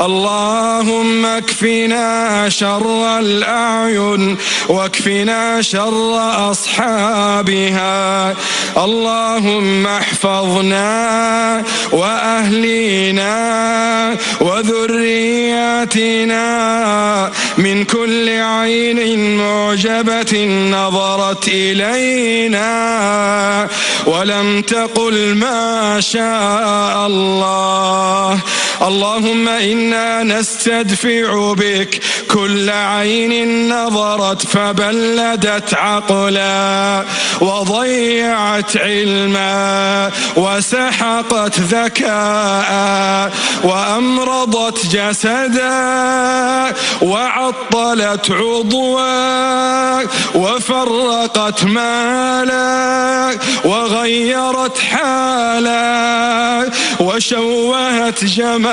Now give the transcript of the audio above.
اللهم اكفنا شر الأعين واكفنا شر أصحابها. اللهم احفظنا وأهلينا وذرياتنا من كل عين معجبة نظرت إلينا ولم تقل ما شاء الله. اللهم إنا نستدفع بك كل عين نظرت فبلدت عقلا وضيعت علما وسحقت ذكاء وأمرضت جسدا وعطلت عضوا وفرقت مالا وغيرت حالا وشوهت جمالا